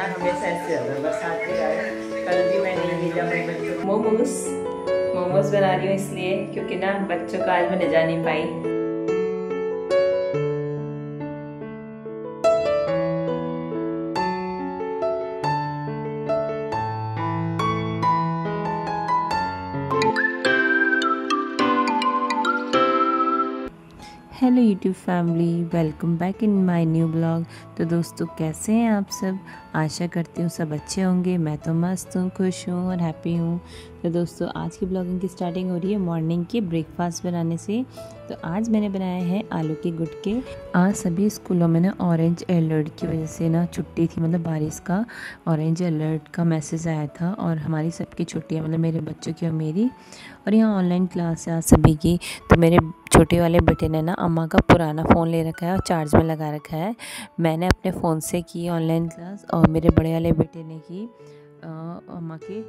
ना हमेशा ऐसे होता है, बरसात के कारण कल भी मैंने ये भेजा अपने बच्चों को मोमोज बना रही हूँ इसलिए क्योंकि ना बच्चों को आज मैं ले जा नहीं पाई। Hello YouTube family, welcome back in my new blog. तो दोस्तों कैसे हैं आप सब? आशा करती हूँ सब अच्छे होंगे। मैं तो मस्त हूँ, खुश हूँ और हैप्पी हूँ। तो दोस्तों आज की ब्लॉगिंग की स्टार्टिंग हो रही है मॉर्निंग के ब्रेकफास्ट बनाने से। तो आज मैंने बनाए हैं आलू के गुटके। आज सभी स्कूलों में ना ऑरेंज अलर्ट की वजह से ना छुट्टी थी, मतलब बारिश का ऑरेंज अलर्ट का मैसेज आया था और हमारी सबकी छुट्टियाँ, मतलब मेरे बच्चों की और मेरी। और यहाँ ऑनलाइन क्लास है आज सभी की। तो मेरे छोटे वाले बेटे ने ना अम्मा का पुराना फ़ोन ले रखा है और चार्ज में लगा रखा है। मैंने अपने फ़ोन से की ऑनलाइन क्लास और मेरे बड़े वाले बेटे ने की अम्मा के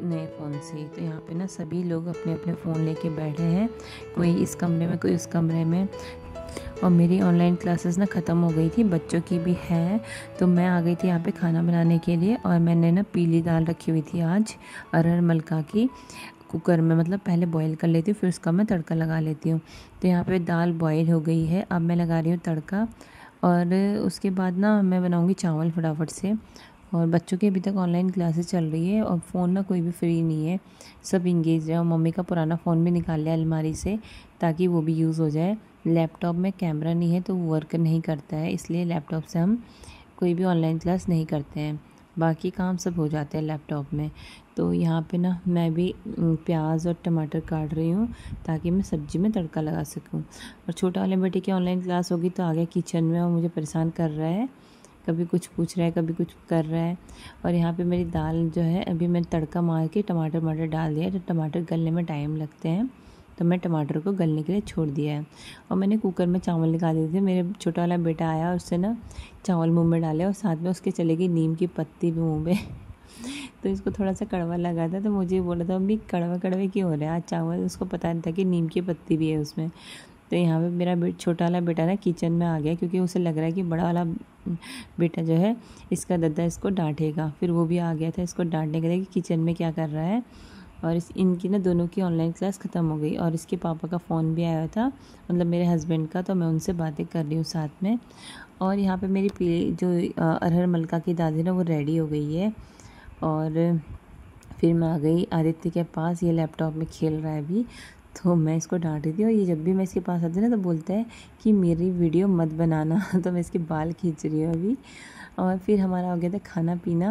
नए फ़ोन से। तो यहाँ पे ना सभी लोग अपने अपने फ़ोन लेके बैठे हैं, कोई इस कमरे में कोई उस कमरे में। और मेरी ऑनलाइन क्लासेस ना ख़त्म हो गई थी, बच्चों की भी है। तो मैं आ गई थी यहाँ पे खाना बनाने के लिए और मैंने ना पीली दाल रखी हुई थी आज अरहर मलका की, कुकर में मतलब पहले बॉईल कर लेती हूँ फिर उसका मैं तड़का लगा लेती हूँ। तो यहाँ पे दाल बॉईल हो गई है, अब मैं लगा रही हूँ तड़का। और उसके बाद ना मैं बनाऊँगी चावल फटाफट से। और बच्चों की अभी तक ऑनलाइन क्लासेस चल रही है और फ़ोन ना कोई भी फ्री नहीं है, सब इंगेज है। और मम्मी का पुराना फ़ोन भी निकाल लिया अलमारी से ताकि वो भी यूज़ हो जाए। लैपटॉप में कैमरा नहीं है तो वो वर्क नहीं करता है, इसलिए लैपटॉप से हम कोई भी ऑनलाइन क्लास नहीं करते हैं, बाकी काम सब हो जाते हैं लैपटॉप में। तो यहाँ पे ना मैं भी प्याज और टमाटर काट रही हूँ ताकि मैं सब्ज़ी में तड़का लगा सकूँ। और छोटा वाले बेटे की ऑनलाइन क्लास होगी तो आ गया किचन में और मुझे परेशान कर रहा है, कभी कुछ पूछ रहा है कभी कुछ कर रहा है। और यहाँ पे मेरी दाल जो है अभी मैंने तड़का मार के टमाटर डाल दिया है। तो टमाटर गलने में टाइम लगते हैं तो मैं टमाटर को गलने के लिए छोड़ दिया है। और मैंने कुकर में चावल निकाल दिए थे, मेरे छोटा वाला बेटा आया और उससे ना चावल मुंह में डाले और साथ में उसके चले गई नीम की पत्ती भी मुंह में तो इसको थोड़ा सा कड़वा लगा था तो मुझे बोला था मम्मी कड़वा कड़वे क्यों हो रहा है आज चावल, उसको पता नहीं था कि नीम की पत्ती भी है उसमें। तो यहाँ पे मेरा छोटा वाला बेटा ना किचन में आ गया क्योंकि उसे लग रहा है कि बड़ा वाला बेटा जो है इसका दादा इसको डांटेगा। फिर वो भी आ गया था इसको डांटने के लिए कि किचन में क्या कर रहा है। और इनकी ना दोनों की ऑनलाइन क्लास ख़त्म हो गई और इसके पापा का फ़ोन भी आया था, मतलब मेरे हस्बैंड का। तो मैं उनसे बातें कर रही हूँ साथ में। और यहाँ पे मेरी जो अरहर मलका की दादी ना वो रेडी हो गई है। और फिर मैं आ गई आदित्य के पास, ये लैपटॉप में खेल रहा है अभी। तो मैं इसको डांट रही थी और ये जब भी मैं इसके पास आती ना तो बोलता है कि मेरी वीडियो मत बनाना तो मैं इसके बाल खींच रही हूँ अभी। और फिर हमारा हो गया था खाना पीना।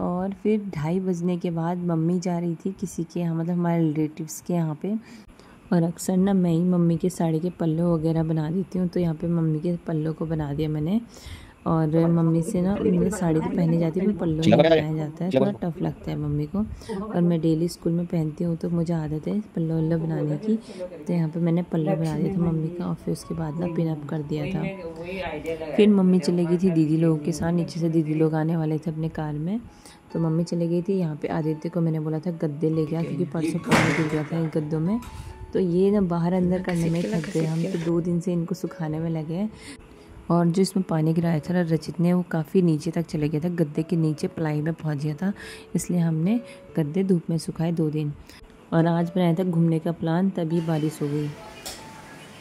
और फिर 2:30 बजने के बाद मम्मी जा रही थी किसी के यहाँ, मतलब हमारे रिलेटिव्स के यहाँ पे। और अक्सर ना मैं ही मम्मी के साड़ी के पल्लू वगैरह बना देती हूँ, तो यहाँ पे मम्मी के पल्लू को बना दिया मैंने। और मम्मी से ना मतलब साड़ी तो पहनी जाती है पर पल्लू नहीं बनाया जाता है, थोड़ा टफ लगता है मम्मी को। और मैं डेली स्कूल में पहनती हूँ तो मुझे आदत है पल्लू वल्लू बनाने की। तो यहाँ पे मैंने पल्लू बना दिया था मम्मी का और फिर उसके बाद ना पिन अप कर दिया था। फिर मम्मी चली गई थी दीदी लोगों के साथ, नीचे से दीदी लोग आने वाले थे अपने कार में। तो मम्मी चली गई थी। यहाँ पे आदित्य को मैंने बोला था गद्दे ले गया क्योंकि परसों पानी गिर गया था इन गद्दों में। तो ये ना बाहर अंदर करने में थक गए हम, तो 2 दिन से इनको सुखाने में लगे हैं। और जो इसमें पानी गिराया था रचित ने वो काफ़ी नीचे तक चले गया था, गद्दे के नीचे प्लाई में पहुंच गया था, इसलिए हमने गद्दे धूप में सुखाए 2 दिन। और आज बनाया था घूमने का प्लान, तभी बारिश हो गई।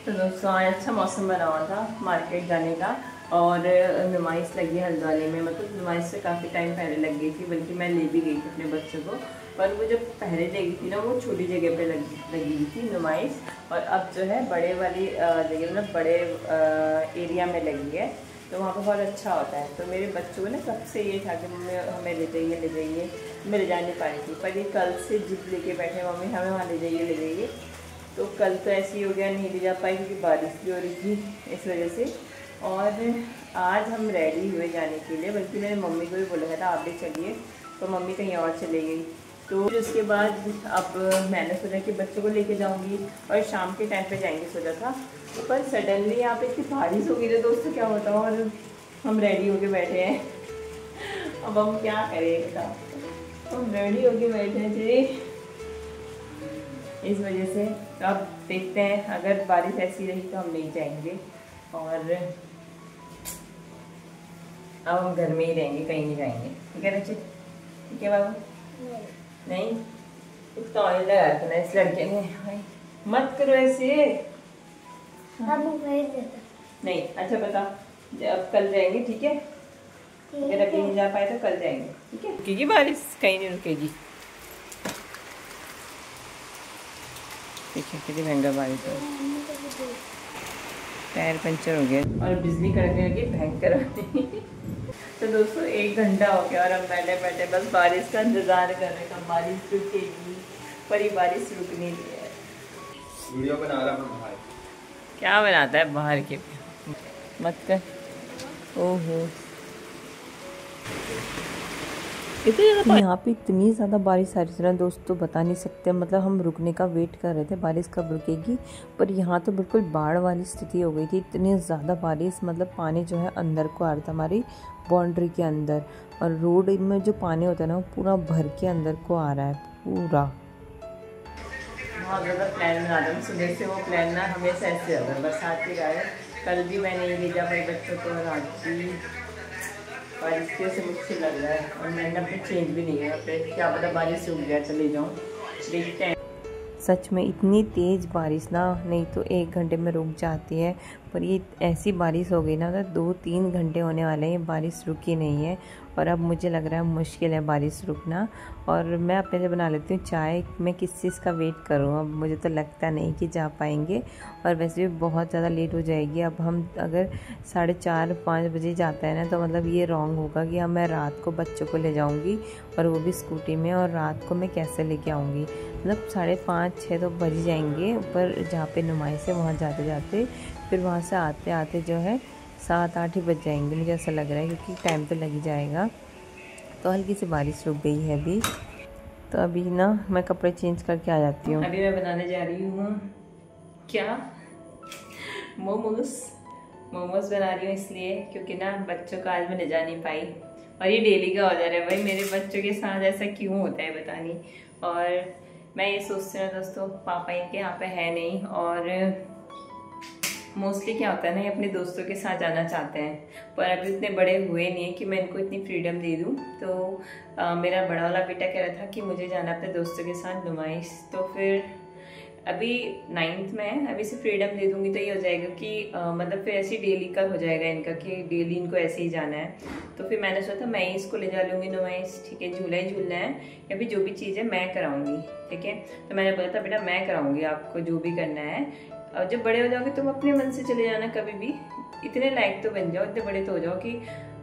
तो दोस्तों आज अच्छा मौसम बना हुआ था मार्केट जाने का और नुमाइश लगी हल्द्वानी में, मतलब नुमाइश से काफ़ी टाइम पहले लग गई थी, बल्कि मैं ले भी गई थी अपने बच्चों को। पर वो जो पहले लगी थी ना वो छोटी जगह पे लगी हुई थी नुमाइश, और अब जो है बड़े वाली जगह मतलब बड़े एरिया में लगी है, तो वहाँ पर बहुत अच्छा होता है। तो मेरे बच्चों को ना कब से ये था कि मम्मी हमें ले जाइए, मैं ले जा नहीं पा रही थी। पर ये कल से जिद लेके बैठे मम्मी हमें वहाँ ले जाइए। तो कल तो ऐसे ही हो गया, नहीं ले जा पाई क्योंकि बारिश भी हो रही थी इस वजह से। और आज हम रेडी हुए जाने के लिए, बल्कि मैंने मम्मी को भी बोला था आप भी चलिए, तो मम्मी कहीं और चली गई। तो उसके बाद अब मैंने सोचा कि बच्चों को लेके जाऊंगी और शाम के टाइम पे जाएंगे सोचा था। पर सडनली यहाँ पे इतनी बारिश हो गई तो दोस्तों क्या होता है, और हम रेडी होके बैठे हैं। अब हम क्या करें बताओ, हम रेडी होके बैठे हैं जी इस वजह से। तो अब देखते हैं, अगर बारिश ऐसी रही तो हम नहीं जाएंगे। और अब हम घर में ही रहेंगे, कहीं नहीं जाएंगे, ठीक है रचित? ठीक है बाबू? नहीं उसका ऑयल लगा रखना इस लड़के ने। मत करो ऐसे। नहीं अच्छा बता, अब कल जाएंगे ठीक है? अगर अभी नहीं जा पाए तो कल जाएंगे, ठीक है? रुकेगी बारिश? कहीं नहीं रुकेगी। ठीक है, कितनी महंगा बारिश है, टायर पंचर हो गया और बिजली कड़कने लगी भयंकर। तो दोस्तों 1 घंटा हो गया और हम बैठे बैठे बस बारिश का इंतजार कर रहे हैं, बारिश रुकेगी, पर ये बारिश रुक नहीं रही है। वीडियो बना रहा हूँ बाहर। क्या बनाता है बाहर के? मत कर। ओहो यहाँ पे इतनी ज़्यादा बारिश आ रही थी ना दोस्तों, बता नहीं सकते। मतलब हम रुकने का वेट कर रहे थे बारिश कब रुकेगी, पर यहाँ तो बिल्कुल बाढ़ वाली स्थिति हो गई थी। इतनी ज़्यादा बारिश, मतलब पानी जो है अंदर को आ रहा था हमारी बाउंड्री के अंदर, और रोड में जो पानी होता है ना वो पूरा भर के अंदर को आ रहा है पूरा। बहुत ज़्यादा प्लान बना रहा हूँ सुबह से, वो प्लान ना हमेशा ऐसे होगा, बरसात के कारण। कल भी मैं नहीं भेजा भाई बच्चों को, और आज भी बारिश की वजह से मुझसे लग रहा है, और मैंने अपने चेंज भी नहीं है अपने, क्या पता बारिश रुक गया, चले जाऊँ, देखते हैं। सच में इतनी तेज़ बारिश ना, नहीं तो 1 घंटे में रुक जाती है, पर ये ऐसी बारिश हो गई ना, मतलब 2-3 घंटे होने वाले हैं, बारिश रुकी नहीं है। और अब मुझे लग रहा है मुश्किल है बारिश रुकना। और मैं अपने लिए बना लेती हूँ चाय, मैं किस चीज़ का वेट करूँ, अब मुझे तो लगता नहीं कि जा पाएंगे, और वैसे भी बहुत ज़्यादा लेट हो जाएगी। अब हम अगर 4:30-5 बजे जाता है ना, तो मतलब ये रॉन्ग होगा कि हम मैं रात को बच्चों को ले जाऊँगी, और वो भी स्कूटी में, और रात को मैं कैसे लेके आऊँगी। मतलब 5:30-6 तो बज जाएंगे, पर जहाँ पे नुमाइश है वहाँ जाते जाते, फिर वहाँ से आते आते जो है 7-8 ही बज जाएंगे, मुझे ऐसा लग रहा है, क्योंकि टाइम तो लग ही जाएगा। तो हल्की सी बारिश रुक गई है अभी, तो अभी ना मैं कपड़े चेंज करके आ जाती हूँ। अभी मैं बनाने जा रही हूँ क्या, मोमोज बना रही हूँ इसलिए क्योंकि ना बच्चों को आज मैं ले जा नहीं पाई, और ये डेली का हो जा रहा है भाई, मेरे बच्चों के साथ ऐसा क्यों होता है पता नहीं। और मैं ये सोचती हूँ दोस्तों, पापा इनके यहाँ पे है नहीं, और मोस्टली क्या होता है ना, ये अपने दोस्तों के साथ जाना चाहते हैं, पर अभी इतने बड़े हुए नहीं है कि मैं इनको इतनी फ्रीडम दे दूँ। तो मेरा बड़ा वाला बेटा कह रहा था कि मुझे जाना अपने दोस्तों के साथ नुमाइश, तो फिर अभी 9th में है, अभी से फ्रीडम दे दूँगी तो ये हो जाएगा कि मतलब फिर ऐसे डेली का हो जाएगा इनका कि डेली इनको ऐसे ही जाना है। तो फिर मैंने सोचा मैं ही इसको ले जा लूँगी नुमाइश, ठीक है, झूला ही झूलना है, या फिर जो भी चीज़ है मैं कराऊँगी, ठीक है। तो मैंने बोला था बेटा मैं कराऊँगी आपको जो भी करना है, और जब बड़े हो जाओगे तुम अपने मन से चले जाना कभी भी, इतने लायक तो बन जाओ, इतने बड़े तो हो जाओ कि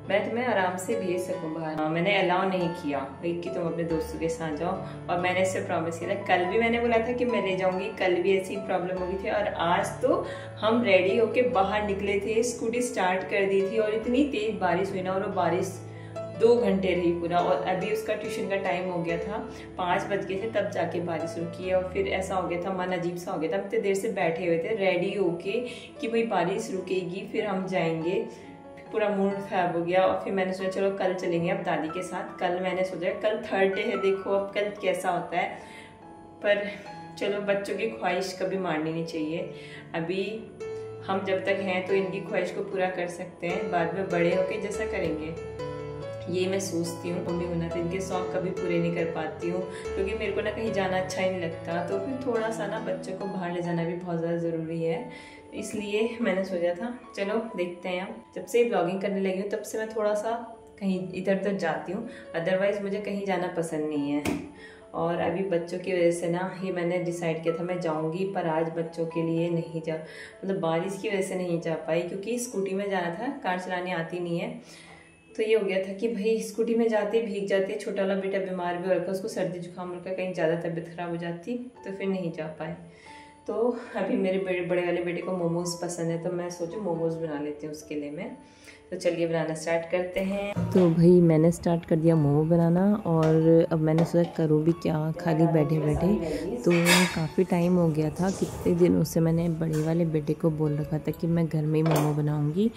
मैं तुम्हें आराम से भेज सकूँ बाहर। मैंने अलाउ नहीं किया भाई कि तुम अपने दोस्तों के साथ जाओ, और मैंने इससे प्रॉमिस किया। कल भी मैंने बोला था कि मैं ले जाऊंगी, कल भी ऐसी प्रॉब्लम हो गई थी, और आज तो हम रेडी होके बाहर निकले थे, स्कूटी स्टार्ट कर दी थी, और इतनी तेज बारिश हुई ना, और वो बारिश 2 घंटे रही पूरा, और अभी उसका ट्यूशन का टाइम हो गया था, 5 बज गए थे तब जाके बारिश रुकी है। और फिर ऐसा हो गया था, मन अजीब सा हो गया था, हम इतने देर से बैठे हुए थे रेडी होके कि भाई बारिश रुकेगी फिर हम जाएंगे, पूरा मूड खराब हो गया। और फिर मैंने सोचा चलो कल चलेंगे अब दादी के साथ। कल मैंने सोचा कल थर्ड डे है, देखो अब कल कैसा होता है, पर चलो बच्चों की ख्वाहिश कभी मारनी नहीं चाहिए। अभी हम जब तक हैं तो इनकी ख्वाहिश को पूरा कर सकते हैं, बाद में बड़े होके जैसा करेंगे, ये मैं सोचती हूँ। मम्मी होना तो इनके शौक कभी पूरे नहीं कर पाती हूँ, क्योंकि मेरे को ना कहीं जाना अच्छा ही नहीं लगता, तो फिर थोड़ा सा ना बच्चों को बाहर ले जाना भी बहुत ज़्यादा ज़रूरी है। इसलिए मैंने सोचा था चलो देखते हैं। जब से ब्लॉगिंग करने लगी हूँ तब से मैं थोड़ा सा कहीं इधर उधर जाती हूँ, अदरवाइज़ मुझे कहीं जाना पसंद नहीं है। और अभी बच्चों की वजह से ना ये मैंने डिसाइड किया था मैं जाऊंगी, पर आज बच्चों के लिए नहीं जा, मतलब बारिश की वजह से नहीं जा पाई, क्योंकि स्कूटी में जाना था, कार चलाने आती नहीं है। तो ये हो गया था कि भाई स्कूटी में जाते भीग जाते, छोटा वाला बेटा बीमार भी हो रखा, उसको सर्दी जुकाम हो रखा, कहीं ज़्यादा तबीयत ख़राब हो जाती, तो फिर नहीं जा पाए। तो अभी मेरे बड़े वाले बेटे को मोमोज़ पसंद है, तो मैं सोचूं मोमोज़ बना लेती हूँ उसके लिए मैं। तो चलिए बनाना स्टार्ट करते हैं। तो भाई मैंने स्टार्ट कर दिया मोमो बनाना, और अब मैंने सोचा करूँ भी क्या खाली बैठे बैठे। तो काफ़ी टाइम हो गया था, कितने दिनों से मैंने बड़े वाले बेटे को बोल रखा था कि मैं घर में ही मोमो बनाऊंगी।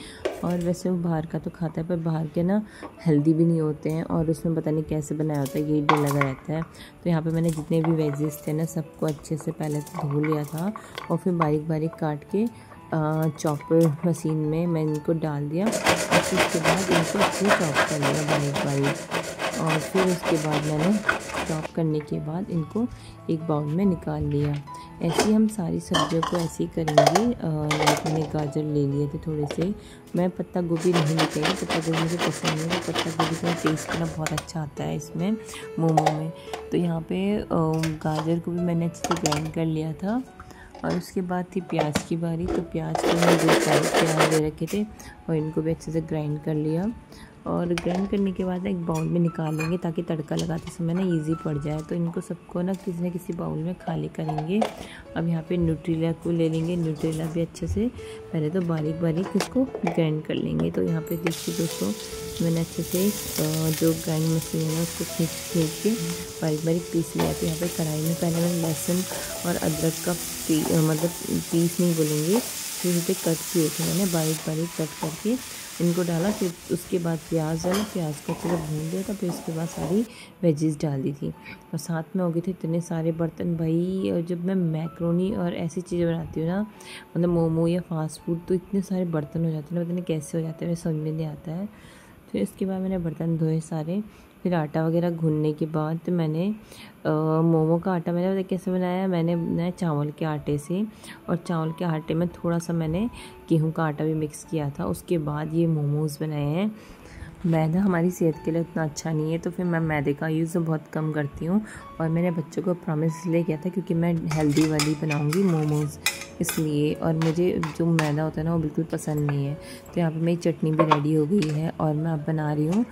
और वैसे वो बाहर का तो खाता है, पर बाहर के ना हेल्दी भी नहीं होते हैं, और उसमें पता नहीं कैसे बनाया होता है, यही डर लगा रहता है। तो यहाँ पर मैंने जितने भी वेजेस थे ना सबको अच्छे से पहले तो धो लिया था, और फिर बारीक बारीक काट के चॉपर मशीन में मैंने इनको डाल दिया और फिर उसके बाद इनको अच्छे से चॉप कर लिया बारीक बारीक। और फिर उसके बाद मैंने चॉप करने के बाद इनको एक बाउल में निकाल लिया। ऐसे ही हम सारी सब्जियों को ऐसे ही करेंगे। लाइक मैंने गाजर ले लिए थे थोड़े से, मैं पत्ता गोभी नहीं लेती हूँ, पत्ता गोभी मुझे पसंद नहीं है, तो पत्ता गोभी का टेस्ट ना बहुत अच्छा आता है इसमें मोमो में। तो यहाँ पे गाजर को भी मैंने अच्छे से ग्राइंड कर लिया था। और उसके बाद थी प्याज की बारी, तो प्याज को मैंने 2 प्याज ले रखे थे और इनको भी अच्छे से ग्राइंड कर लिया। और ग्राइंड करने के बाद एक बाउल में निकाल लेंगे ताकि तड़का लगाते समय ना इजी पड़ जाए। तो इनको सबको ना किसी बाउल में खाली करेंगे। अब यहाँ पे न्यूट्रेला को ले लेंगे, न्यूट्रेला भी अच्छे से पहले तो बारीक बारीक इसको ग्राइंड कर लेंगे। तो यहाँ पे देखिए दोस्तों, मैंने अच्छे से जो ग्राइंड मशीन है उसको खींच के बारीक बारीक पीस लिया। तो यहाँ पे कढ़ाई में पहले मैंने लहसुन और अदरक का मतलब पीस नहीं बोलेंगे, फिर इसे कट किए थे मैंने बारीक बारीक कट करके इनको डाला। फिर उसके बाद प्याज डाला, प्याज को अच्छे से भून लिया था। फिर उसके बाद सारी वेजिस डाल दी थी और साथ में हो गए थे इतने सारे बर्तन भाई। और जब मैं मैक्रोनी और ऐसी चीज़ें बनाती हूँ ना, मतलब मोमो या फास्ट फूड, तो इतने सारे बर्तन हो जाते हैं ना, पता नहीं कैसे हो जाते हैं, मुझे समझ में नहीं आता है। फिर इसके बाद मैंने बर्तन धोए सारे। फिर आटा वगैरह गूँधने के बाद मैंने मोमो का आटा मैंने कैसे बनाया, मैंने बनाया चावल के आटे से। और चावल के आटे में थोड़ा सा मैंने गेहूं का आटा भी मिक्स किया था। उसके बाद ये मोमोज़ बनाए हैं। मैदा हमारी सेहत के लिए उतना अच्छा नहीं है, तो फिर मैं मैदे का यूज़ बहुत कम करती हूँ। और मेरे बच्चों को प्रॉमिस इसलिए किया था क्योंकि मैं हेल्दी वाली बनाऊँगी मोमोज़, इसलिए। और मुझे जो मैदा होता है ना वो बिल्कुल पसंद नहीं है। तो यहाँ पर मेरी चटनी भी रेडी हो गई है और मैं अब बना रही हूँ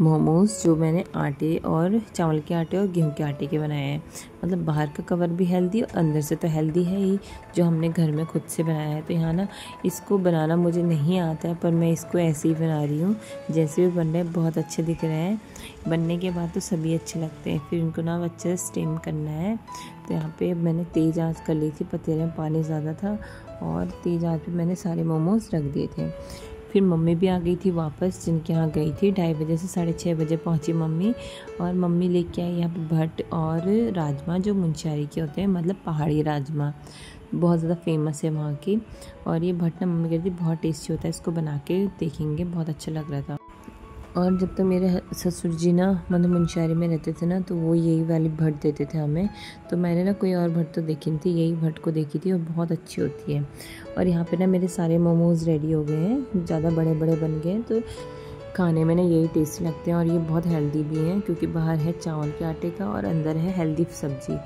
मोमोज़, जो मैंने आटे और चावल के आटे और गेहूं के आटे के बनाए हैं। मतलब बाहर का कवर भी हेल्दी और अंदर से तो हेल्दी है ही, जो हमने घर में खुद से बनाया है। तो यहाँ ना इसको बनाना मुझे नहीं आता है, पर मैं इसको ऐसे ही बना रही हूँ जैसे भी बन रहे हैं। बहुत अच्छे दिख रहे हैं। बनने के बाद तो सभी अच्छे लगते हैं। फिर इनको ना अच्छे से स्टीम करना है। तो यहाँ पर मैंने तेज़ आँच कर ली थी, पतीले में पानी ज़्यादा था और तेज़ आँच पर मैंने सारे मोमोज़ रख दिए थे। फिर मम्मी भी आ गई थी वापस, जिनके यहाँ गई थी 2:30 बजे से 6:30 बजे पहुँची मम्मी। और मम्मी लेके आई यहाँ पे भट्ट और राजमा, जो मुंशियारी के होते हैं, मतलब पहाड़ी राजमा, बहुत ज़्यादा फेमस है वहाँ की। और ये भट्ट ना मम्मी कहती बहुत टेस्टी होता है, इसको बना के देखेंगे, बहुत अच्छा लग रहा था। और जब तक मेरे ससुर जी ना मतलब मुंशियारी में रहते थे ना, तो वो यही वाली भट्ट देते थे हमें। तो मैंने ना कोई और भट्ट तो देखी नहीं थी, यही भट्ट को देखी थी और बहुत अच्छी होती है। और यहाँ पे ना मेरे सारे मोमोज़ रेडी हो गए हैं, ज़्यादा बड़े बड़े बन गए हैं। तो खाने में ना यही टेस्टी लगते हैं और ये बहुत हेल्दी भी हैं, क्योंकि बाहर है चावल के आटे का और अंदर है हेल्दी सब्ज़ी।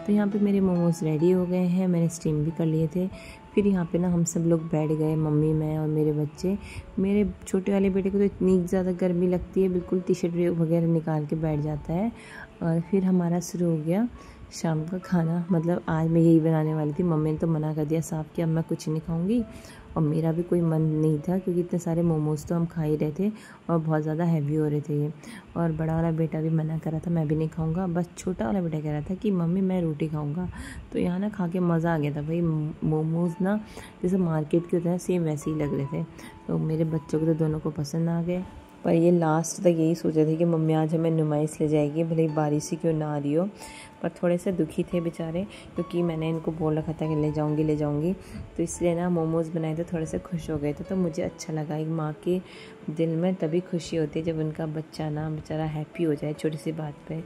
तो यहाँ पे मेरे मोमोज़ रेडी हो गए हैं, मैंने स्टीम भी कर लिए थे। फिर यहाँ पे ना हम सब लोग बैठ गए, मम्मी, मैं और मेरे बच्चे। मेरे छोटे वाले बेटे को तो इतनी ज़्यादा गर्मी लगती है, बिल्कुल टी शर्ट वगैरह निकाल के बैठ जाता है। और फिर हमारा शुरू हो गया शाम का खाना। मतलब आज मैं यही बनाने वाली थी, मम्मी ने तो मना कर दिया साफ कि अब मैं कुछ नहीं खाऊंगी। और मेरा भी कोई मन नहीं था, क्योंकि इतने सारे मोमोज़ तो हम खा ही रहे थे और बहुत ज़्यादा हैवी हो रहे थे ये। और बड़ा वाला बेटा भी मना कर रहा था, मैं भी नहीं खाऊंगा। बस छोटा वाला बेटा कह रहा था कि मम्मी मैं रोटी खाऊंगा। तो यहाँ ना खा के मज़ा आ गया था भाई। मोमोज़ ना जैसे मार्केट के होते हैं सेम वैसे ही लग रहे थे। तो मेरे बच्चों को तो दोनों को पसंद आ गए। पर ये लास्ट तक यही सोच रहे थे कि मम्मी आज हमें नुमाइश ले जाएगी, भले बारिश ही क्यों ना आ रही हो। पर थोड़े से दुखी थे बेचारे, क्योंकि मैंने इनको बोल रखा था कि ले जाऊंगी। तो इसलिए ना मोमोज़ बनाए थे, थोड़े से खुश हो गए थे। तो मुझे अच्छा लगा। एक माँ के दिल में तभी खुशी होती है जब उनका बच्चा ना बेचारा हैप्पी हो जाए छोटी सी बात पे।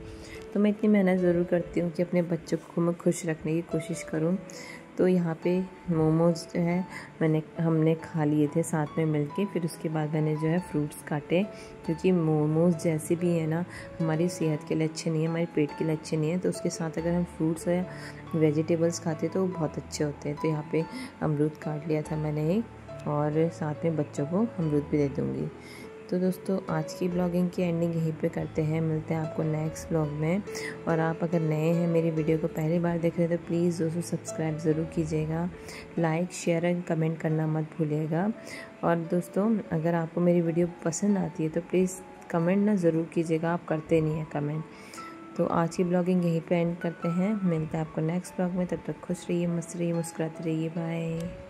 तो मैं इतनी मेहनत ज़रूर करती हूँ कि अपने बच्चों को मैं खुश रखने की कोशिश करूँ। तो यहाँ पे मोमोज़ जो है हमने खा लिए थे साथ में मिलके। फिर उसके बाद मैंने जो है फ्रूट्स काटे, क्योंकि मोमोज़ जैसे भी है ना हमारी सेहत के लिए अच्छे नहीं है, हमारे पेट के लिए अच्छे नहीं है। तो उसके साथ अगर हम फ्रूट्स या वेजिटेबल्स खाते तो वो बहुत अच्छे होते हैं। तो यहाँ पे अमरूद काट लिया था मैंने एक, और साथ में बच्चों को अमरूद भी दे दूँगी। तो दोस्तों आज की ब्लॉगिंग की एंडिंग यहीं पे करते हैं। मिलते हैं आपको नेक्स्ट ब्लॉग में। और आप अगर नए हैं, मेरी वीडियो को पहली बार देख रहे हैं, तो प्लीज़ दोस्तों सब्सक्राइब ज़रूर कीजिएगा, लाइक शेयर एंड कमेंट करना मत भूलिएगा। और दोस्तों अगर आपको मेरी वीडियो पसंद आती है तो प्लीज़ कमेंट ना ज़रूर कीजिएगा, आप करते नहीं हैं कमेंट। तो आज की ब्लॉगिंग यहीं पे एंड करते हैं। मिलते हैं आपको नेक्स्ट ब्लॉग में। तब तक खुश रहिए, मस्त रहिए, मुस्कुराते रहिए। बाय।